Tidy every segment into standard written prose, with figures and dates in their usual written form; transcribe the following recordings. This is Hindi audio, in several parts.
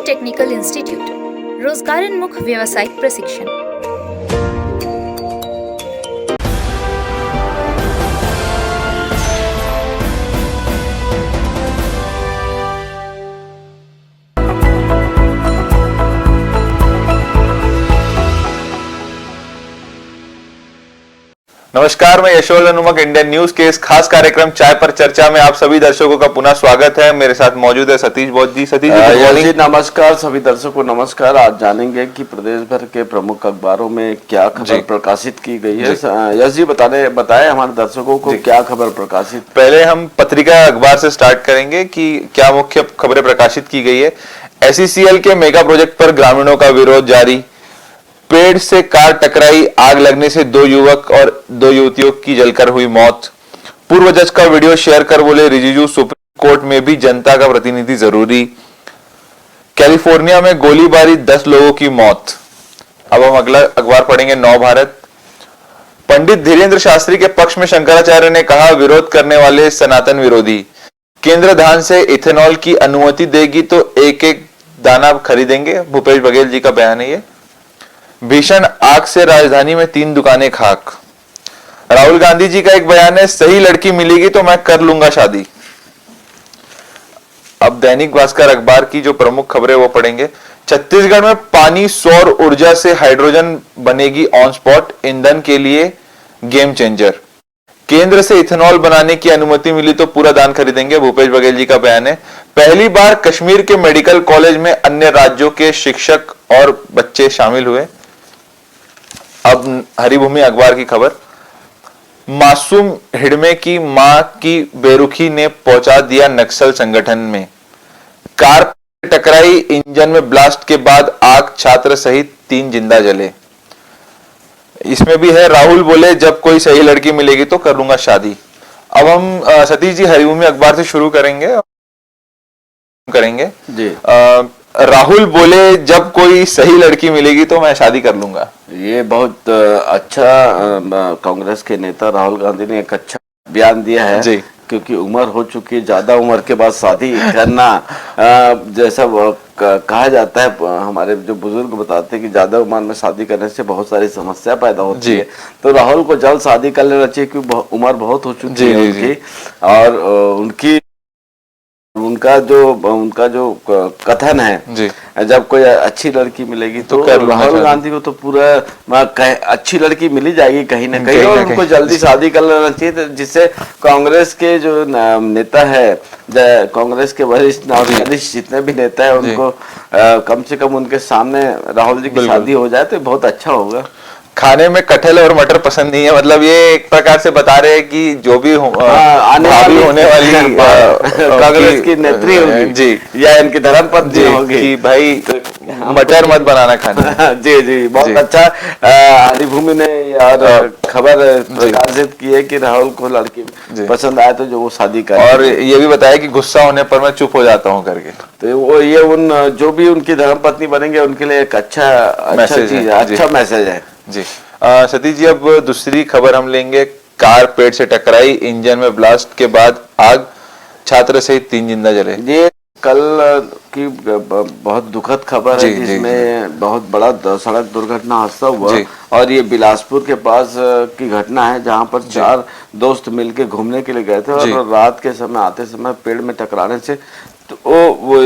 टेक्निकल इंस्टीट्यूट, रोजगारोन्मुख व्यावसायिक प्रशिक्षण। नमस्कार, मैं यशोवर्धन उमक इंडियन न्यूज के इस खास कार्यक्रम चाय पर चर्चा में आप सभी दर्शकों का पुनः स्वागत है। मेरे साथ मौजूद है सतीश बोध जी। सतीश जी नमस्कार, सभी दर्शकों को नमस्कार। आज जानेंगे कि प्रदेश भर के प्रमुख अखबारों में क्या खबर प्रकाशित की गई है। यश जी बताएं हमारे दर्शकों को क्या खबर प्रकाशित। पहले हम पत्रिका अखबार से स्टार्ट करेंगे कि क्या मुख्य खबरें प्रकाशित की गई है। SECL के मेगा प्रोजेक्ट पर ग्रामीणों का विरोध जारी। पेड़ से कार टकराई, आग लगने से 2 युवक और 2 युवतियों की जलकर हुई मौत। पूर्व जज का वीडियो शेयर कर बोले रिजिजू, सुप्रीम कोर्ट में भी जनता का प्रतिनिधि जरूरी। कैलिफोर्निया में गोलीबारी, 10 लोगों की मौत। अब हम अगला अखबार पढ़ेंगे नव भारत। पंडित धीरेन्द्र शास्त्री के पक्ष में शंकराचार्य ने कहा, विरोध करने वाले सनातन विरोधी। केंद्र धान से इथेनॉल की अनुमति देगी तो एक एक दाना खरीदेंगे, भूपेश बघेल जी का बयान है ये। भीषण आग से राजधानी में 3 दुकानें खाक। राहुल गांधी जी का एक बयान है, सही लड़की मिलेगी तो मैं कर लूंगा शादी। अब दैनिक भास्कर अखबार की जो प्रमुख खबरें वो पढ़ेंगे। छत्तीसगढ़ में पानी सौर ऊर्जा से हाइड्रोजन बनेगी ऑन स्पॉट, ईंधन के लिए गेम चेंजर। केंद्र से इथेनॉल बनाने की अनुमति मिली तो पूरा दान खरीदेंगे, भूपेश बघेल जी का बयान है। पहली बार कश्मीर के मेडिकल कॉलेज में अन्य राज्यों के शिक्षक और बच्चे शामिल हुए। अब हरिभूमि अखबार की खबर। मासूम हिडमे की मां की बेरुखी ने पहुंचा दिया नक्सल संगठन में। कार टकराई, इंजन में ब्लास्ट के बाद आग, छात्र सहित 3 जिंदा जले। इसमें भी है, राहुल बोले जब कोई सही लड़की मिलेगी तो कर लूंगा शादी। अब हम सतीश जी हरिभूमि अखबार से शुरू करेंगे जी। राहुल बोले जब कोई सही लड़की मिलेगी तो मैं शादी कर लूंगा। ये बहुत अच्छा कांग्रेस के नेता राहुल गांधी ने एक अच्छा बयान दिया है जी। क्योंकि उम्र हो चुकी है, ज्यादा उम्र के बाद शादी करना जैसा कहा जाता है, हमारे जो बुजुर्ग बताते हैं कि ज्यादा उम्र में शादी करने से बहुत सारी समस्या पैदा होती है। तो राहुल को जल्द शादी कर लेना चाहिए क्योंकि उम्र बहुत हो चुकी है उनकी। और उनका जो कथन है जी। जब कोई अच्छी लड़की मिलेगी तो राहुल गांधी को तो पूरा अच्छी लड़की मिल ही जाएगी कहीं ना कहीं, और उनको जल्दी शादी कर लेना चाहिए, जिससे कांग्रेस के जो नेता है, कांग्रेस के वरिष्ठ जितने भी नेता है उनको कम से कम उनके सामने राहुल जी की शादी हो जाए तो बहुत अच्छा होगा। खाने में कटहल और मटर पसंद नहीं है, मतलब ये एक प्रकार से बता रहे हैं कि जो भी होने वाली कांग्रेस की नेत्री होगी जी, या इनकी धर्मपत्नी होगी कि भाई मटर मत बनाना खाना। जी जी, बहुत अच्छा हरिभूमि ने यार खबर प्रकाशित की है कि राहुल को लड़की पसंद आए तो जो वो शादी करे, और ये भी बताया कि गुस्सा होने पर मैं चुप हो जाता हूँ करके। तो वो ये उन जो भी उनकी धर्मपत्नी बनेंगे उनके लिए एक अच्छा चीज, अच्छा मैसेज है जी। सतीश जी अब दूसरी खबर हम लेंगे। कार पेड़ से टकराई, इंजन में ब्लास्ट के बाद आग, छात्र सहित 3 जिंदा जले। ये कल की बहुत दुखद खबर है जिसमें बहुत बड़ा सड़क दुर्घटना हादसा हुआ, और ये बिलासपुर के पास की घटना है जहां पर 4 दोस्त मिलके घूमने के लिए गए थे और रात के समय आते समय पेड़ में टकराने से तो वो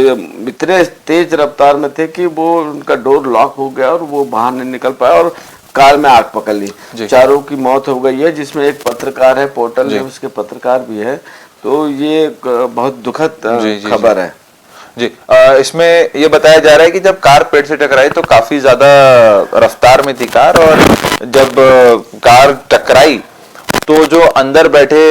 इतने तेज रफ्तार में थे कि वो उनका डोर लॉक हो गया और वो बाहर नहीं निकल पाया और कार में आग पकड़ ली। 4 की मौत हो गई है, जिसमें एक पत्रकार है, पोर्टल न्यूज के पत्रकार भी है। तो ये बहुत दुखद खबर है जी। इसमें ये बताया जा रहा है कि जब कार पेड़ से टकराई तो काफी ज्यादा रफ्तार में थी कार, और जब कार टकराई तो जो अंदर बैठे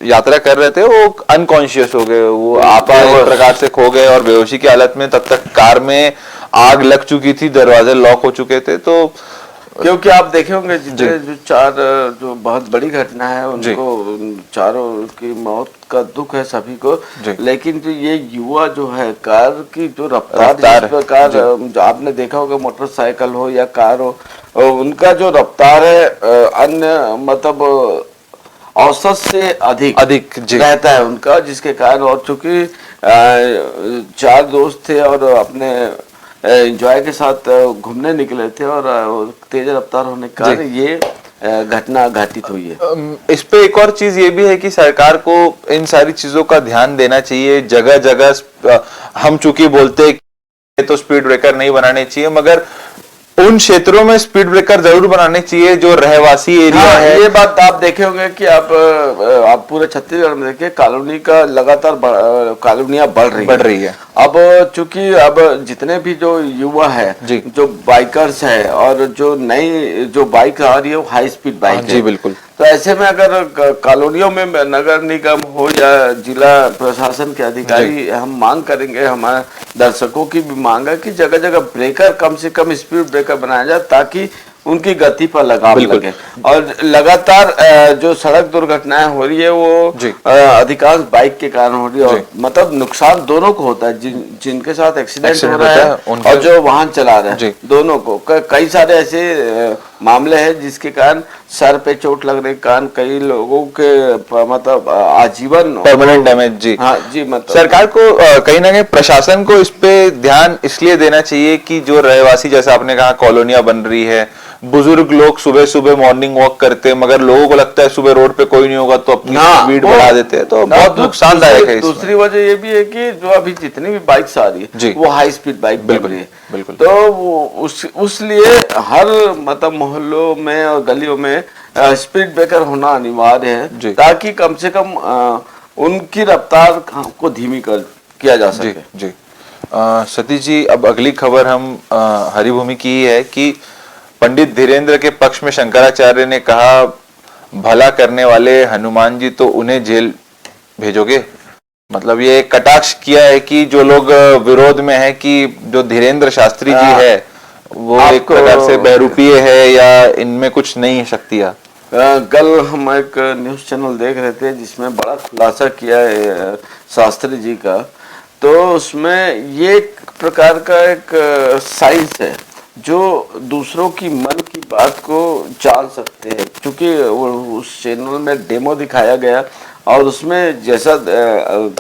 यात्रा कर रहे थे वो अनकॉन्शियस हो गए, वो आपा एक प्रकार से खो गए और बेहोशी की हालत में। तब तक कार में आग लग चुकी थी, दरवाजे लॉक हो चुके थे। तो क्योंकि आप देखे होंगे जो 4 जो बहुत बड़ी घटना है उनको, चारों की मौत का दुख है सभी को, लेकिन जो ये युवा जो है, कार की जो रफ्तार जो आपने देखा होगा, मोटरसाइकिल हो या कार हो, उनका जो रफ्तार है अन्य मतलब औसत से अधिक रहता है उनका, जिसके कारण और चूंकि चार दोस्त थे और अपने एंजॉय के साथ घूमने निकले थे और तेज रफ्तार होने के कारण ये घटना घटित हुई है। इस पे एक और चीज ये भी है कि सरकार को इन सारी चीजों का ध्यान देना चाहिए। जगह जगह हम चूंकि बोलते हैं कि तो स्पीड ब्रेकर नहीं बनाने चाहिए, मगर उन क्षेत्रों में स्पीड ब्रेकर जरूर बनाने चाहिए जो रहवासी एरिया है। ये बात आप देखे होंगे कि आप पूरे छत्तीसगढ़ में देखिए कॉलोनी का लगातार कॉलोनियां बढ़ रही है। अब चूंकि अब जितने भी जो युवा है, जो बाइकर्स है और जो नई जो बाइक आ रही है वो हाई स्पीड बाइक है। जी बिल्कुल। तो ऐसे में अगर कॉलोनियों में नगर निगम हो या जिला प्रशासन के अधिकारी, हम मांग करेंगे, हमारे दर्शकों की भी मांग है कि जगह जगह ब्रेकर, कम से कम स्पीड ब्रेकर बनाया जाए ताकि उनकी गति पर लगाम लगे। और लगातार जो सड़क दुर्घटनाएं हो रही है वो अधिकांश बाइक के कारण हो रही है और मतलब नुकसान दोनों को होता है, जिनके साथ एक्सीडेंट हो रहा है और जो वाहन चला रहे हैं, दोनों को। कई सारे ऐसे मामले हैं जिसके कारण सर पे चोट लगने के कारण कई लोगों के मतलब आजीवन परमानेंट डैमेज। जी हाँ जी। मतलब सरकार को कहीं ना कहीं प्रशासन को इस पे ध्यान इसलिए देना चाहिए कि जो रहवासी, जैसा आपने कहा कॉलोनियां बन रही है, बुजुर्ग लोग सुबह सुबह मॉर्निंग वॉक करते हैं, मगर लोगों को लगता है सुबह रोड पे कोई नहीं होगा तो अपनी स्पीड बढ़ा देते हैं, तो बहुत नुकसानदायक है। दूसरी वजह ये भी है कि जो अभी जितनी भी बाइक्स आ रही है वो हाई स्पीड बाइक बन रही है। बिल्कुल। तो वो उसलिए हर मतलब मोहल्लों में और गलियों में स्पीड ब्रेकर होना अनिवार्य है ताकि कम से कम उनकी रफ्तार को धीमी किया जा सके। जी सतीश जी, अब अगली खबर हम हरिभूमि की है कि पंडित धीरेन्द्र के पक्ष में शंकराचार्य ने कहा, भला करने वाले हनुमान जी तो उन्हें जेल भेजोगे। मतलब ये कटाक्ष किया है कि जो लोग विरोध में है कि जो धीरेन्द्र शास्त्री जी है वो एक प्रकार से बहरूपीय है या इनमें कुछ नहीं है शक्तियां। कल हम एक न्यूज चैनल देख रहे थे जिसमें बड़ा खुलासा किया है शास्त्री जी का, तो उसमें ये एक प्रकार का एक साइंस है जो दूसरों की मन की बात को जान सकते हैं। क्योंकि उस चैनल में डेमो दिखाया गया और उसमें जैसा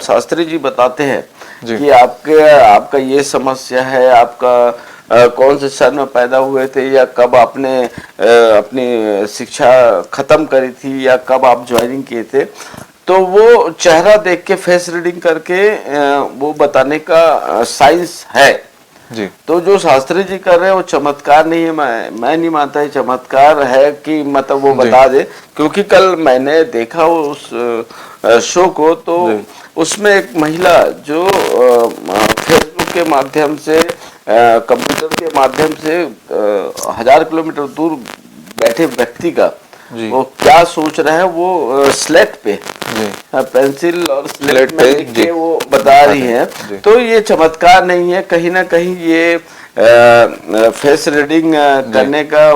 शास्त्री जी बताते हैं कि आपका ये समस्या है, आपका कौन से सन में पैदा हुए थे या कब आपने अपनी शिक्षा खत्म करी थी या कब आप ज्वाइनिंग किए थे, तो वो चेहरा देख के फेस रीडिंग करके वो बताने का साइंस है। जी। तो जो शास्त्री जी कर रहे हैं वो चमत्कार नहीं है, मैं नहीं मानता है चमत्कार है कि मतलब वो बता दे। क्योंकि कल मैंने देखा उस शो को, तो उसमें एक महिला जो फेसबुक के माध्यम से, कंप्यूटर के माध्यम से 1000 किलोमीटर दूर बैठे व्यक्ति का वो क्या सोच रहा है वो स्लेट पे, पेंसिल और स्लेट में लिख के वो बता रही है। तो ये चमत्कार नहीं है, कहीं ना कहीं ये फेस रीडिंग करने का।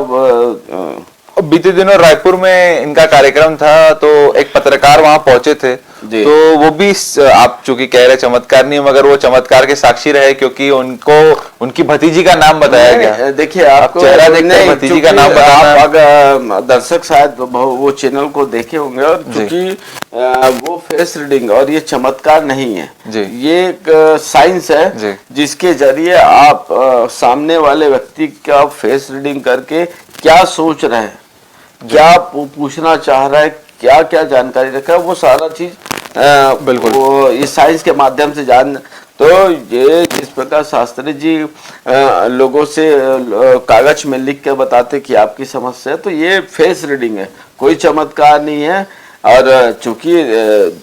बीते दिनों रायपुर में इनका कार्यक्रम था, तो एक पत्रकार वहां पहुंचे थे, तो वो भी आप चूंकि कह रहे चमत्कार नहीं, मगर वो चमत्कार के साक्षी रहे क्योंकि उनको उनकी भतीजी का नाम बताया गया। देखिए आपको चेहरा देखते भतीजी का नाम बताना, अगर दर्शक शायद वो चैनल को देखे होंगे, और चूंकि वो फेस रीडिंग और ये चमत्कार नहीं है, ये एक साइंस है जिसके जरिए आप सामने वाले व्यक्ति का फेस रीडिंग करके क्या सोच रहे हैं, क्या पूछना चाह रहा है, क्या क्या जानकारी रखा है, वो सारा चीज बिल्कुल वो इस साइंस के माध्यम से जान। तो ये जिस प्रकार शास्त्री जी लोगों से कागज में लिख के बताते कि आपकी समस्या है, तो ये फेस रीडिंग है, कोई चमत्कार नहीं है। और चूंकि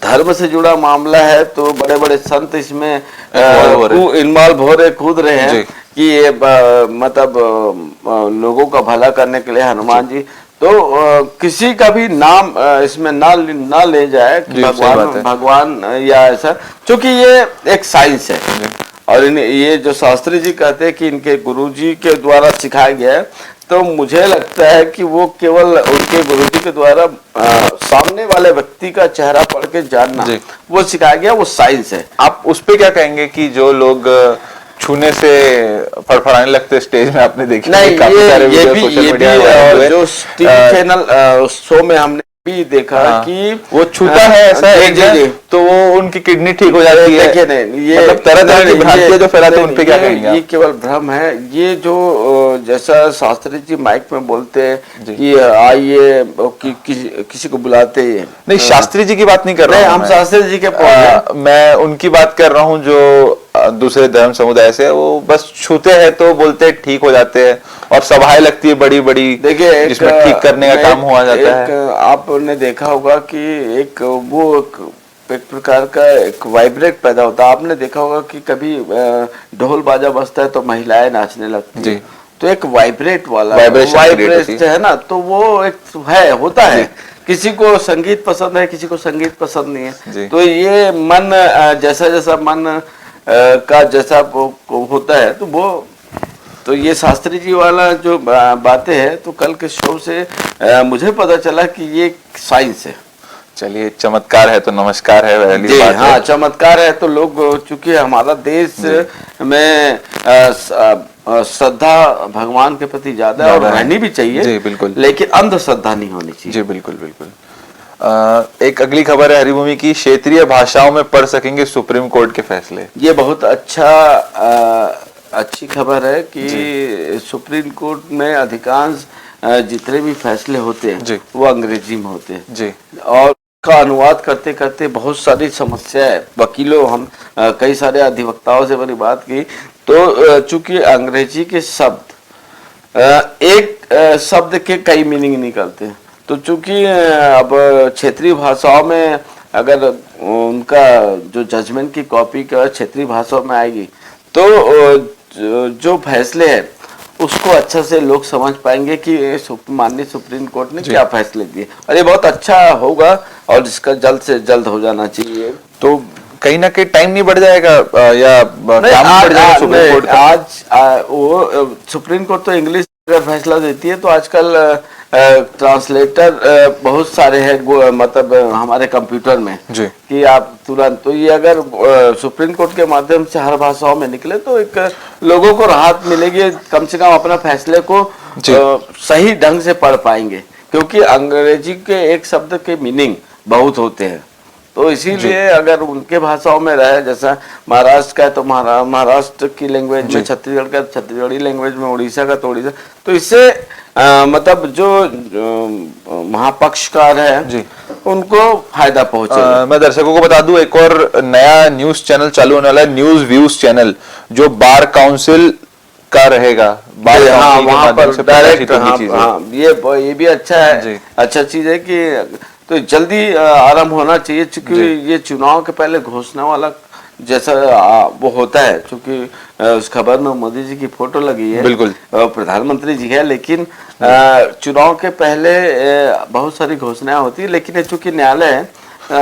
धर्म से जुड़ा मामला है तो बड़े बड़े संत इसमें इन्वॉल्व हो रहे, कूद रहे हैं कि ये मतलब लोगों का भला करने के लिए हनुमान जी, तो किसी का भी नाम इसमें ना ले जाए कि भगवान या ऐसा, क्योंकि ये एक साइंस है। और ये जो शास्त्री जी कहते हैं कि इनके गुरुजी के द्वारा सिखाया गया है, तो मुझे लगता है कि वो केवल उनके गुरुजी के द्वारा सामने वाले व्यक्ति का चेहरा पढ़ के जानना वो सिखाया गया, वो साइंस है। आप उस पे क्या कहेंगे कि जो लोग छूने से फड़फड़ाने लगते स्टेज में, आपने देखी नहीं, काफी सारे ये भी जो टीवी चैनल शो में हमने भी देखा कि वो छूता है ऐसा एक जन, तो वो उनकी किडनी ठीक हो जाती है। देखिए नहीं, ये मतलब तरह तरह की भ्रांतियां जो फैलाते हैं उन पे क्या कहेंगे ये आप? केवल भ्रम है। ये जो जैसा शास्त्री जी माइक में बोलते हैं कि आइए किसी को बुलाते हैं, नहीं, शास्त्री जी की बात नहीं कर रहा हूँ हम शास्त्री जी के मैं उनकी बात कर रहा हूँ जो दूसरे धर्म समुदाय से, वो बस छूते हैं तो बोलते हैं ठीक हो जाते हैं, और सभाएं लगती है बड़ी बड़ी, देखिए जिसमें ठीक करने का काम हुआ जाता है। आपने देखा होगा कि एक प्रकार का एक वाइब्रेट पैदा होता है। आपने देखा होगा कि कभी ढोल बाजा बजता है तो महिलाएं नाचने लगती है, तो एक वाइब्रेट वाला वाइब्रेट है ना, तो वो एक होता है। किसी को संगीत पसंद है, किसी को संगीत पसंद नहीं है। तो ये मन जैसा जैसा मन का जैसा होता है, तो ये शास्त्री जी वाला जो बातें हैं, तो कल के शो से मुझे पता चला कि ये साइंस है। चलिए, चमत्कार है तो नमस्कार है, पहली बात हाँ, चमत्कार है तो लोग, चूंकि हमारा देश में श्रद्धा भगवान के प्रति ज्यादा है और रहनी भी चाहिए जी, बिल्कुल, लेकिन अंधश्रद्धा नहीं होनी चाहिए। जी बिल्कुल बिल्कुल। एक अगली खबर है हरिभूमि की, क्षेत्रीय भाषाओं में पढ़ सकेंगे सुप्रीम कोर्ट के फैसले। ये बहुत अच्छी खबर है कि सुप्रीम कोर्ट में अधिकांश जितने भी फैसले होते हैं वो अंग्रेजी में होते हैं जी, और का अनुवाद करते करते बहुत सारी समस्याएं, वकीलों, हम कई सारे अधिवक्ताओं से मेरी बात की, तो चूंकि अंग्रेजी के शब्द एक शब्द के कई मीनिंग निकलते हैं, तो चूंकि अब क्षेत्रीय भाषाओं में अगर उनका जो जजमेंट की कॉपी का क्षेत्रीय भाषाओं में आएगी, तो जो फैसले हैं उसको अच्छा से लोग समझ पाएंगे कि माननीय सुप्रीम कोर्ट ने क्या फैसले दिए, और ये बहुत अच्छा होगा और इसका जल्द से जल्द हो जाना चाहिए। तो कहीं ना कहीं टाइम नहीं बढ़ जाएगा या काम बढ़ जाएगा सुप्रीम कोर्ट का? आज वो सुप्रीम कोर्ट तो इंग्लिश अगर फैसला देती है, तो आजकल ट्रांसलेटर बहुत सारे हैं, मतलब हमारे कंप्यूटर में जी, कि आप तुरंत, तो ये अगर सुप्रीम कोर्ट के माध्यम से हर भाषाओं में निकले तो एक लोगों को राहत मिलेगी, कम से कम अपना फैसले को सही ढंग से पढ़ पाएंगे, क्योंकि अंग्रेजी के एक शब्द के मीनिंग बहुत होते हैं। तो इसीलिए अगर उनके भाषाओं में रहे, जैसा महाराष्ट्र का है तो महाराष्ट्र की लैंग्वेज में, छत्तीसगढ़ का छत्तीसगढ़ी लैंग्वेज में, उड़ीसा का तो उड़ीसा, तो इससे मतलब जो महापक्षकार है जी, उनको फायदा पहुंचेगा। मैं दर्शकों को बता दूं, एक और नया न्यूज चैनल चालू होने वाला है, न्यूज व्यूज चैनल, जो बार काउंसिल का रहेगा। वहां पर डायरेक्ट, ये भी अच्छा है, अच्छा चीज है कि तो जल्दी आरंभ होना चाहिए, क्योंकि ये चुनाव के पहले घोषणा वाला जैसा वो होता है, क्योंकि उस खबर में मोदी जी की फोटो लगी है, बिल्कुल प्रधानमंत्री जी है, लेकिन चुनाव के पहले बहुत सारी घोषणाएं होती है, लेकिन चूंकि न्यायालय है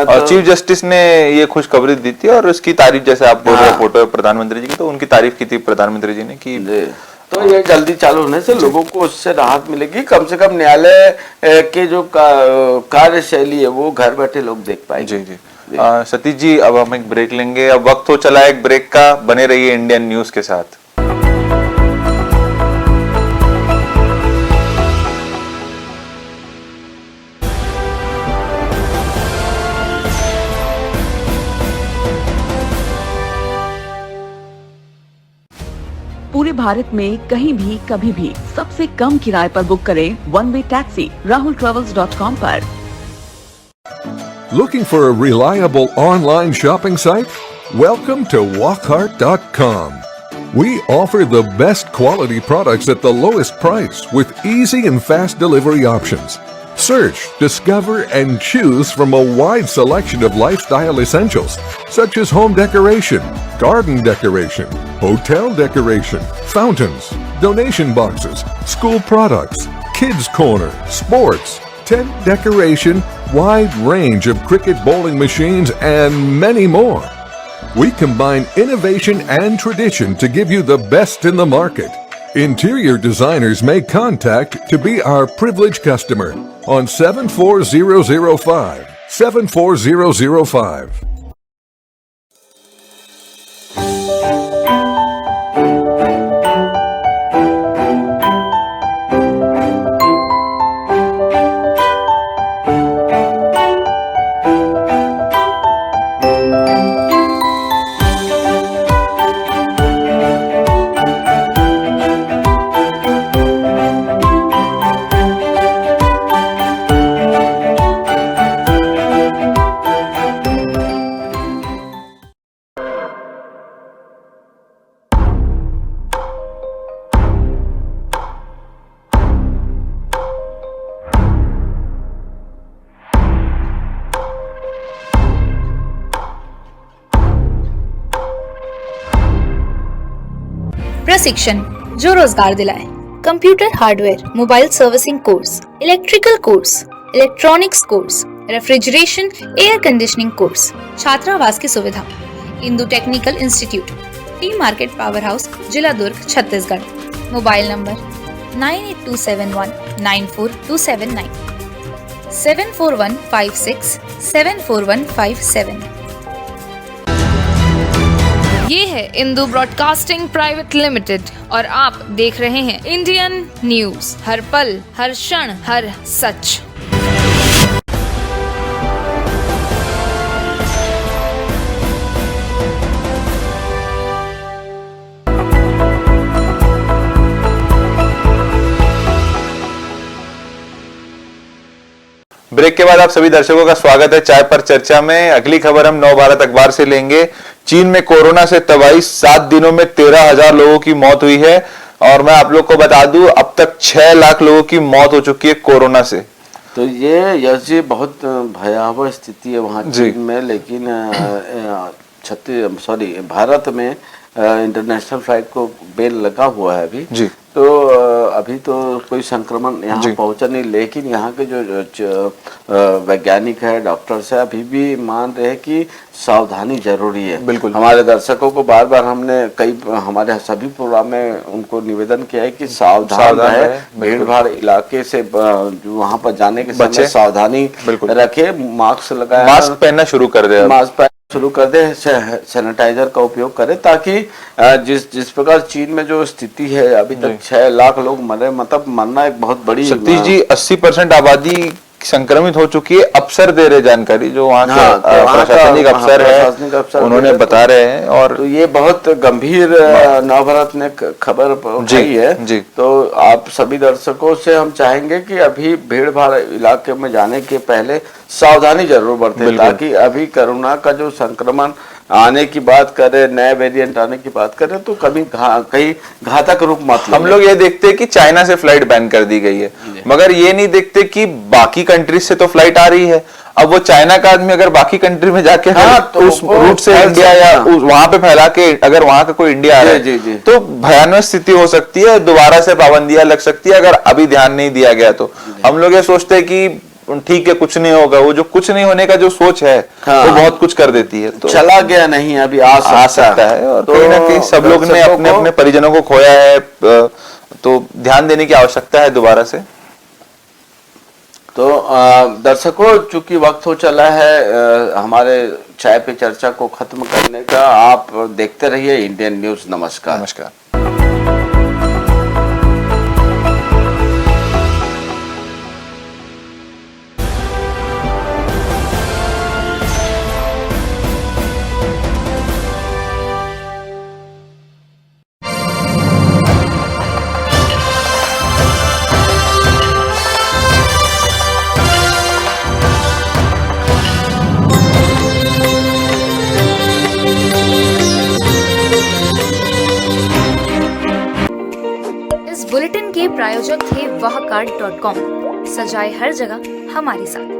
और चीफ जस्टिस ने ये खुशखबरी दी थी, और उसकी तारीफ, जैसे आप बोल रहे फोटो प्रधानमंत्री जी की, तो उनकी तारीफ की थी प्रधानमंत्री जी ने की, तो ये जल्दी चालू होने से लोगों को उससे राहत मिलेगी, कम से कम न्यायालय के जो कार्यशैली है वो घर बैठे लोग देख पाएंगे। जी जी। सतीश जी, अब हम एक ब्रेक लेंगे, अब वक्त हो चला एक ब्रेक का, बने रहिए इंडियन न्यूज के साथ। पूरे भारत में कहीं भी कभी भी सबसे कम किराए पर बुक करें वन वे टैक्सी rahultravels.com पर। Looking for a reliable online shopping site? Welcome to walkhart.com. We offer the best quality products at the lowest price with easy and fast delivery options. Search, discover, and choose from a wide selection of lifestyle essentials such as home decoration, garden decoration, hotel decoration, fountains, donation boxes, school products, kids corner, sports, tent decoration, wide range of cricket bowling machines, and many more. We combine innovation and tradition to give you the best in the market. Interior designers may contact to be our privileged customer on 74005. 74005. प्रशिक्षण जो रोजगार दिलाए। Computer hardware, mobile servicing course, electrical course, electronics course, refrigeration, air conditioning course, छात्रावास की सुविधा। Indu technical institute, T market power house, जिला दुर्ग, छत्तीसगढ़। Mobile number 9827194279, 7415674157। ये है इंदु ब्रॉडकास्टिंग प्राइवेट लिमिटेड और आप देख रहे हैं इंडियन न्यूज, हर पल, हर क्षण, हर सच। ब्रेक के बाद आप सभी दर्शकों का स्वागत है चाय पर चर्चा में। अगली खबर हम नव भारत अखबार से लेंगे। चीन में कोरोना से तबाही, 7 दिनों में 13,000 लोगों की मौत हुई है। और मैं आप लोग को बता दूं, अब तक 6 लाख लोगों की मौत हो चुकी है कोरोना से। तो ये बहुत भयावह स्थिति है वहाँ चीन में। लेकिन भारत में इंटरनेशनल फ्लाइट को बेल लगा हुआ है अभी जी। तो अभी तो कोई संक्रमण यहाँ पहुंचा नहीं, लेकिन यहाँ के जो वैज्ञानिक है, डॉक्टर्स है, अभी भी मान रहे हैं कि सावधानी जरूरी है। बिल्कुल, हमारे दर्शकों को बार बार हमने हमारे सभी प्रोग्राम में उनको निवेदन किया है कि सावधान है, भीड़ भाड़ इलाके से वहाँ पर जाने के समय सावधानी रखे, मास्क लगाए, मास्क पहनना शुरू कर दे, सैनिटाइजर का उपयोग करें, ताकि जिस प्रकार चीन में जो स्थिति है अभी तक 6 लाख लोग मरे, मतलब मरना एक बहुत बड़ी। सतीश जी, 80% आबादी संक्रमित हो चुकी है। अफसर दे रहे जानकारी, जो वहाँ के प्रशासनिक अफसर है, उन्होंने बता रहे हैं। और तो ये बहुत गंभीर नव भारत ने खबर उठाई है जी। तो आप सभी दर्शकों से हम चाहेंगे कि अभी भीड़ भाड़ इलाके में जाने के पहले सावधानी जरूर बरतें, ताकि अभी कोरोना का जो संक्रमण आने की बात करें, नए वेरिएंट आने की बात करें, तो कभी कहीं घातक रूप मत ले। हम लोग ये देखते हैं कि चाइना से फ्लाइट बैन कर दी गई है, मगर ये नहीं देखते कि बाकी कंट्रीज से तो फ्लाइट आ रही है। अब वो चाइना का आदमी अगर बाकी कंट्री में जाके तो उस रूट से इंडिया या वहां पे फैला के अगर वहां का कोई इंडिया आ रहा है तो भयानक स्थिति हो सकती है, दोबारा से पाबंदियां लग सकती है अगर अभी ध्यान नहीं दिया गया तो। हम लोग ये सोचते हैं कि ठीक है, कुछ नहीं होगा। वो जो कुछ नहीं होने का जो सोच है वो बहुत कुछ कर देती है। तो चला गया नहीं, अभी आ सकता है। और कहीं ना कहीं सब लोग ने अपने अपने परिजनों को खोया है, तो ध्यान देने की आवश्यकता है दोबारा से। तो दर्शकों, चूंकि वक्त हो चला है हमारे चाय पे चर्चा को खत्म करने का, आप देखते रहिए इंडियन न्यूज। नमस्कार। नमस्कार। बुलेटिन के प्रायोजक थे wahcard.com। सजाए हर जगह हमारे साथ।